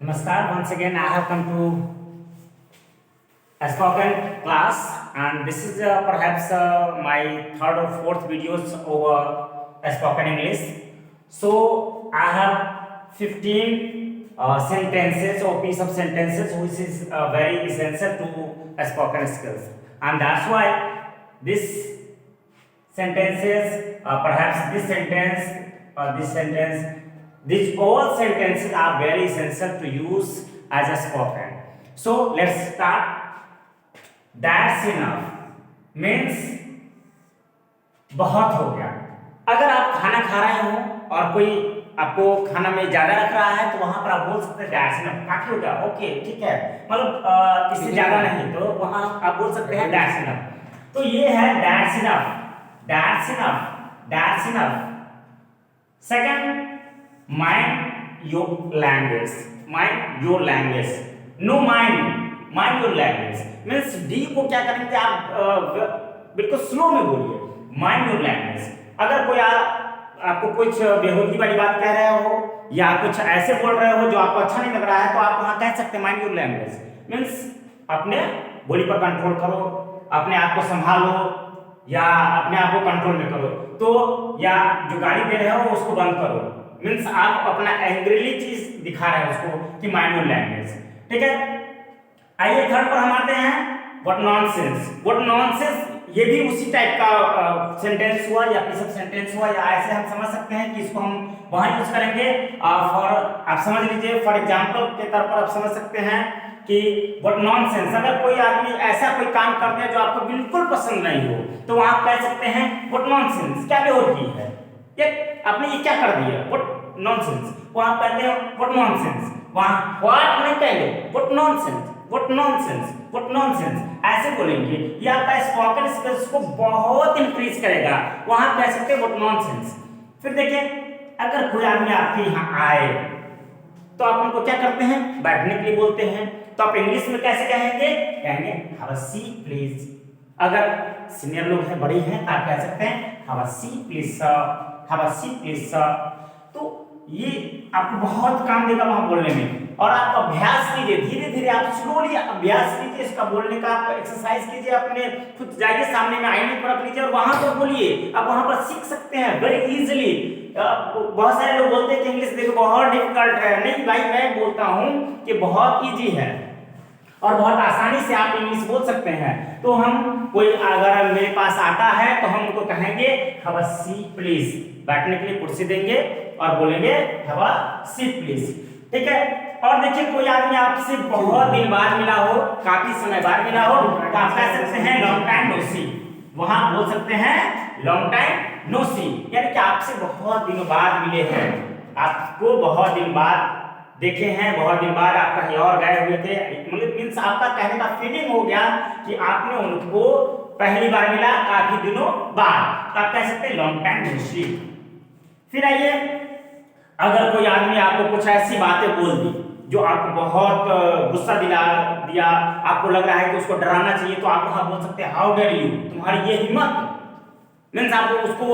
Namaskar. Once again, I have come to a spoken class, and this is perhaps my third or fourth videos over a spoken English. So I have 15 sentences or piece of sentences, which is very essential to a spoken skills, and that's why this sentences, perhaps this sentence, these all sentences are very essential to use as a spoken. So let's start. That's enough means बहुत हो गया। अगर आप खाना खा रहे हो और कोई आपको खाना में ज्यादा रख रहा है तो वहां पर आप बोल सकते हैं दैट्स इनफ, काफी हो गया, ओके ठीक है, मतलब इससे ज्यादा नहीं, तो वहां आप बोल सकते हैं दैट्स इनफ। तो ये है that's enough, that's enough, that's enough. Second, mind your language, mind your language, no mind your language means D को क्या करेंगे आप बिल्कुल स्लो में बोलिए, mind your language। अगर कोई आपको कुछ बेहूदी वाली बात कह रहे हो या कुछ ऐसे बोल रहे हो जो आपको अच्छा नहीं लग रहा है तो आप वहां कह सकते हैं mind your language means अपने बोली पर कंट्रोल करो, अपने आप को संभालो या अपने आप को कंट्रोल में करो। तो या जो गाली दे रहे हो उसको बंद करो, मीन्स आप अपना एंग्रीली चीज दिखा रहे हैं उसको कि माइंड योर लैंग्वेज, ठीक है। आइए थर्ड पर हम आते हैं, व्हाट नॉनसेंस। व्हाट नॉनसेंस ये भी उसी टाइप का सेंटेंस हुआ या पीस ऑफ सेंटेंस हुआ, या ऐसे हम समझ सकते हैं कि इसको हम वहां यूज करेंगे फॉर, आप समझ लीजिए फॉर एग्जांपल के तौर पर आप समझ सकते हैं कि व्हाट नॉनसेंस, अगर कोई आदमी ऐसा कोई काम करते हैं जो आपको बिल्कुल पसंद नहीं हो तो वहां आप कह सकते हैं व्हाट नॉनसेंस, क्या बेहूदगी है, ये आपने ये क्या कर दिया, व्हाट नॉनसेंस। वहां कहते हैं व्हाट नॉनसेंस, वहां व्हाट नहीं कहेंगे, what nonsense, what nonsense, what nonsense ऐसे बोलेंगे। ये आपका स्पोकन स्किल्स को बहुत इंक्रीज करेगा, वहां कह सकते हैं व्हाट नॉनसेंस। फिर देखिए, अगर कोई आदमी आपके यहाँ आए तो आप उनको क्या करते हैं, बैठने के लिए बोलते हैं, तो आप इंग्लिश में कैसे कहेंगे, कहेंगे हैव अ सीट प्लीज। अगर सीनियर लोग हैं, बड़ी हैं, तो आप कह सकते हैं have a seat please sir, have a seat please sir. तो ये आपको बहुत काम देगा वहां बोलने में, और आप अभ्यास कीजिए, धीरे धीरे आप स्लोली अभ्यास कीजिए इसका बोलने का, आप एक्सरसाइज कीजिए, अपने खुद जाइए सामने में आईने पर रख लीजिए और वहां पर बोलिए, आप वहां पर सीख सकते हैं वेरी इजीली। बहुत सारे लोग बोलते हैं कि इंग्लिश देखो बहुत डिफिकल्ट है, नहीं भाई मैं बोलता हूं कि बहुत इजी है और बहुत आसानी से आप इंग्लिश बोल सकते हैं। तो हम कोई अगर मेरे पास आता है तो हम उनको कहेंगे हैव अ सीट प्लीज, बैठने के लिए कुर्सी देंगे और बोलेंगे हैव अ सीट प्लीज, ठीक है। और देखिए कोई आदमी आपसे बहुत दिन बाद मिला हो, काफी समय बाद मिला हो, तो आप कह सकते हैं लॉन्ग टाइम नो सी, वहां बोल सकते हैं लॉन्ग टाइम नो सी, यानी कि आपसे बहुत दिनों बाद मिले हैं, आपको बहुत दिन बाद देखे हैं, बहुत दिन बाद आप कहीं और गए हुए थे, मतलब मीन्स आपका कहने का फीलिंग हो गया कि आपने उनको पहली बार मिला काफी दिनों बाद, तो आप कह सकते हैं लॉन्ग टाइम नो सी। फिर आइए, अगर कोई आदमी आपको कुछ ऐसी बातें बोल दी जो आपको बहुत गुस्सा दिला दिया, आपको लग रहा है कि उसको डराना चाहिए, तो आप वहां बोल सकते हैं हाउ डेयर यू, तुम्हारी ये हिम्मत, मीन्स आप उसको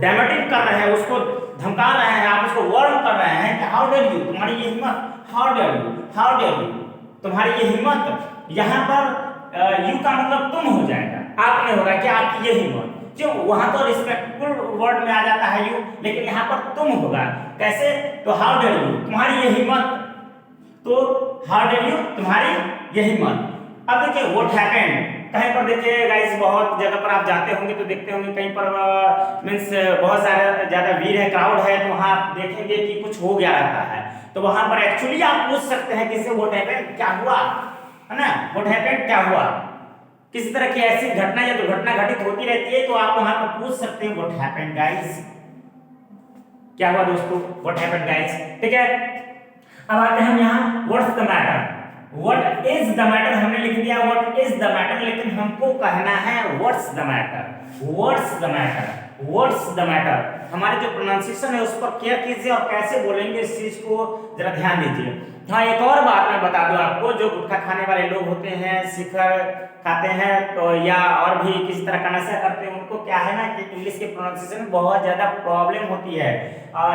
डैमेटिंग कर रहे हैं, उसको धमका रहे हैं, आप उसको वार्न कर रहे हैं कि हाउ डेयर यू, तुम्हारी ये हिम्मत, how dare you, how dare you, तुम्हारी ये हिम्मत। यहाँ पर यू का मतलब तुम हो जाएगा, आप नहीं होगा कि आपकी ये हिम्मत, जो वहां तो रिस्पेक्टफुल वर्ड में आ जाता है यू, लेकिन यहाँ पर तुम होगा, कैसे, तो हाउ डेयर यू, तुम्हारी ये हिम्मत, तो हाउ डेयर यू, तुम्हारी ये हिम्मत। अब देखिए व्हाट हैपेंड, कहीं पर देखिए गाइस, बहुत जगह पर आप जाते होंगे तो देखते होंगे कहीं पर मींस बहुत सारा ज्यादा भीड़ है, क्राउड है, तो वहां आप देखेंगे कि कुछ हो गया रहता है, तो वहां पर एक्चुअली आप पूछ सकते हैं किसी व्हाट हैपेंड, क्या हुआ, है ना, व्हाट हैपेंड क्या हुआ। किसी तरह की ऐसी घटना या दुर्घटना घटित होती रहती है तो आप वहां पर पूछ सकते हैं व्हाट हैपेंड गाइस, क्या हुआ दोस्तों, व्हाट हैपेंड गाइस, ठीक है। अब आते हैं हम यहाँ what's the matter, what is the matter हमने लिख दिया व्हाट इज द मैटर, लेकिन हमको कहना है what's the matter, what's the matter, what's the matter. हमारे जो प्रोनाउंसिएशन है उस पर केयर कीजिए और कैसे बोलेंगे इस चीज को जरा ध्यान दीजिए। हाँ, एक और बात मैं बता दूं आपको, जो गुटखा खाने वाले लोग होते हैं, शिखर खाते हैं, तो या और भी किसी तरह का नशा करते हैं, उनको क्या है ना कि इंग्लिश के प्रोनाउंसिएशन में बहुत ज्यादा प्रॉब्लम होती है।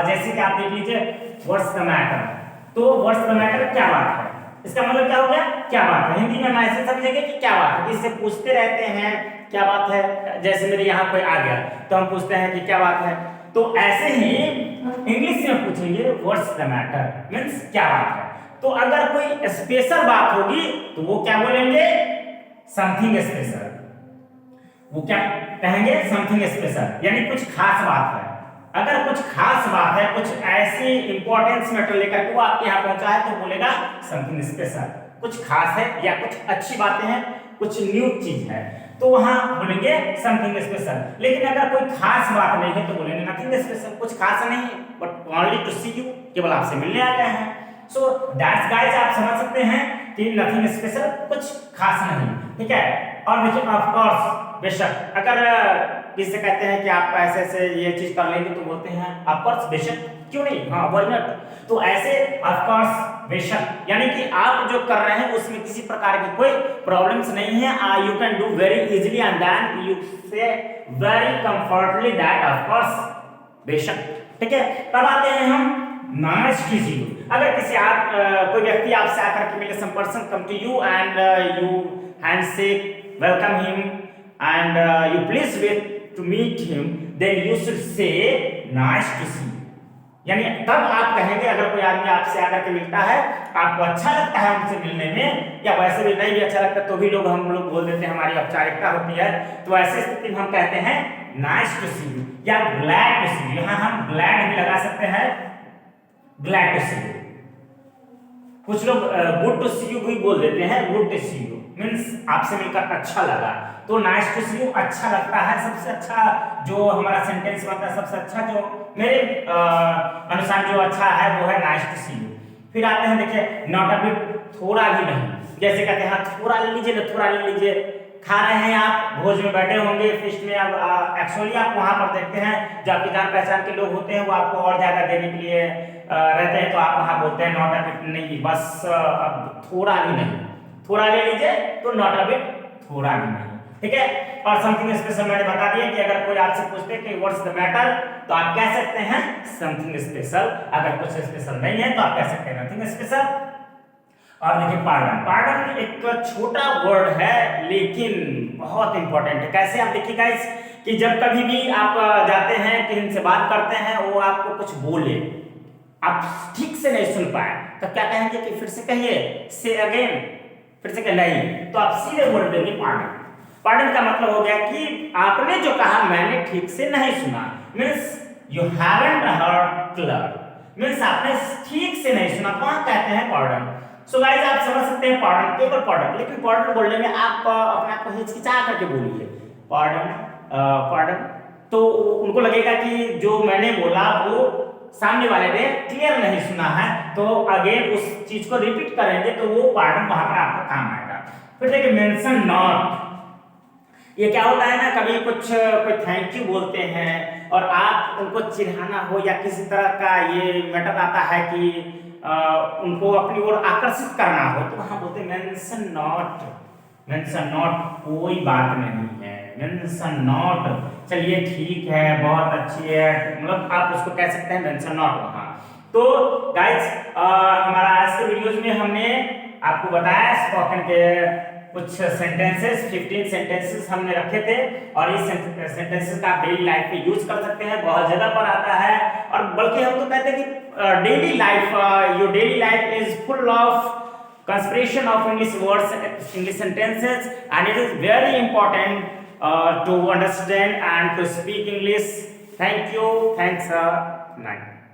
जैसे कि आप देख लीजिए व्हाट्स द मैटर, तो व्हाट्स द मैटर क्या बात है, इसका मतलब क्या हो गया, क्या बात है। हिंदी में हम ऐसे समझेंगे कि क्या बात है, इससे पूछते रहते हैं क्या बात है। जैसे मेरे यहाँ कोई आ गया तो हम पूछते हैं कि क्या बात है, तो ऐसे ही इंग्लिश में पूछेंगे व्हाट्स द मैटर मींस क्या बात है। तो अगर कोई स्पेशल बात होगी तो वो क्या बोलेंगे, समथिंग स्पेशल। वो क्या कहेंगे, समथिंग स्पेशल, यानी कुछ खास बात है। अगर कुछ खास बात है, कुछ ऐसी इंपॉर्टेंस मैटर लेकर के वो आपके यहाँ पहुंचा है तो बोलेगा समथिंग स्पेशल, कुछ खास है या कुछ अच्छी बातें हैं, कुछ न्यू चीज है, तो वहां बोलेंगे समथिंग स्पेशल। लेकिन अगर कोई खास बात नहीं है तो बोलेंगे नथिंग स्पेशल, कुछ खास नहीं, but only to see you, केवल आपसे मिलने आ गए हैं। सो दैट्स गाइस, आप समझ सकते हैं कि नथिंग स्पेशल, कुछ खास नहीं, ठीक है। और देखिए ऑफ कोर्स, बेशक, अगर किसी कहते हैं कि आप ऐसे ऐसे ये चीज कर लेंगे तो बोलते हैं ऑफ कोर्स, बेशक, क्यों नहीं, हाँ व्हाई नॉट। तो ऐसे ऑफ कोर्स, बेशक, यानी कि आप जो कर रहे हैं उसमें किसी प्रकार की कोई प्रॉब्लम्स नहीं है, you can do very easily and then you say very comfortably that of course, बेशक, ठीक है। तब आते हैं हम नाइस टू सी यू। अगर किसी आप कोई व्यक्ति आपसे आकर के मिले, some person come to you and you handshake, welcome him and you pleased with to meet him, then you should say nice to see you। यानी तब आप कहेंगे, अगर कोई आदमी आपसे आकर के मिलता है, आपको अच्छा लगता है उनसे मिलने में, या वैसे भी नहीं भी अच्छा लगता तो भी हम लोग बोल देते हैं, हमारी औपचारिकता होती है, तो ऐसी स्थिति में हम कहते हैं नाइस टू सी यू या ग्लैड टू सी यू। यहाँ हम ग्लैड भी लगा सकते हैं, ग्लैड टू सी यू। कुछ लोग गुड टू सी यू भी बोल देते हैं, good to see you means आपसे मिलकर अच्छा लगा। तो नाइस टू सी यू अच्छा लगता है, सबसे अच्छा जो हमारा सेंटेंस बनता है, सबसे अच्छा जो मेरे अनुसार जो अच्छा है वो है नाइस टू सी यू। फिर आते हैं, देखिए नॉट अ बिट, थोड़ा भी नहीं। जैसे कहते हैं हाँ थोड़ा ले लीजिए ना, थोड़ा ले लीजिए। खा रहे हैं आप, भोज में बैठे होंगे, फिस्ट में, अब एक्चुअली आप वहां पर देखते हैं जो आपकी जान पहचान के लोग होते हैं वो आपको और ज्यादा देने के लिए रहते हैं, तो आप वहां बोलते हैं नॉट अ बिट, नहीं बस अब थोड़ा भी नहीं, थोड़ा ले लीजिए, तो नॉट अ बिट, थोड़ा भी नहीं, ठीक है। और समथिंग स्पेशल मैंने बता दिया कि अगर कोई आपसे पूछते हैं कि व्हाट्स द मैटर, तो आप कह सकते हैं समथिंग स्पेशल। अगर कुछ स्पेशल नहीं है तो आप कह सकते हैं नथिंग स्पेशल। और देखिए पार्डन, पार्डन एक छोटा वर्ड है लेकिन बहुत इंपॉर्टेंट है। कैसे, आप देखिए गाइस कि जब कभी भी आप जाते हैं किसी से बात करते हैं, वो आपको कुछ बोले, आप ठीक से नहीं सुन पाए, तो क्या कहेंगे कि फिर से कहिए, से अगेन, फिर से कह नहीं, तो आप सीधे बोल देंगे पार्डन। पार्डन का मतलब हो गया कि आपने जो कहा मैंने ठीक से नहीं सुना, means you haven't heard clear, means आपने ठीक से नहीं सुना, तो आप कहते हैं पार्डन। सो गाइस, आप समझ सकते हैं पार्डन, केवल पार्डन, लेकिन पार्डन बोलने में आप अपने आप को हिचकिचा करके बोलिए पार्डन, पार्डन, तो उनको लगेगा कि जो मैंने बोला वो सामने वाले ने क्लियर नहीं सुना है, तो अगेन उस चीज को रिपीट करेंगे तो वो पार्डन वहां पर आपका काम आएगा। फिर देखिए मेंशन नॉट, ये क्या होता है ना, कभी कुछ कोई थैंक यू बोलते हैं और आप उनको चिढ़ाना हो या किसी तरह का ये मैटर आता है कि उनको अपनी ओर आकर्षित करना हो, तो वहां बोलते हैं मेंशन नॉट, मेंशन नॉट, कोई बात नहीं है, मेंशन नॉट, चलिए ठीक है, बहुत अच्छी है, मतलब आप उसको कह सकते हैं मेंशन नॉट वहां। तो गाइस, हमारा आज के वीडियोस में हमने आपको बताया स्पोकन के कुछ सेंटेंसेस, 15 सेंटेंसेस हमने रखे थे, और इस सेंटेंसेस का आप डेली लाइफ में यूज कर सकते हैं, बहुत जगह पर आता है, और बल्कि हम तो कहते हैं कि daily life, your daily life is full of conspiration of English words, English sentences, and it is very important to understand and to speak English. Thank you. Thanks. Night.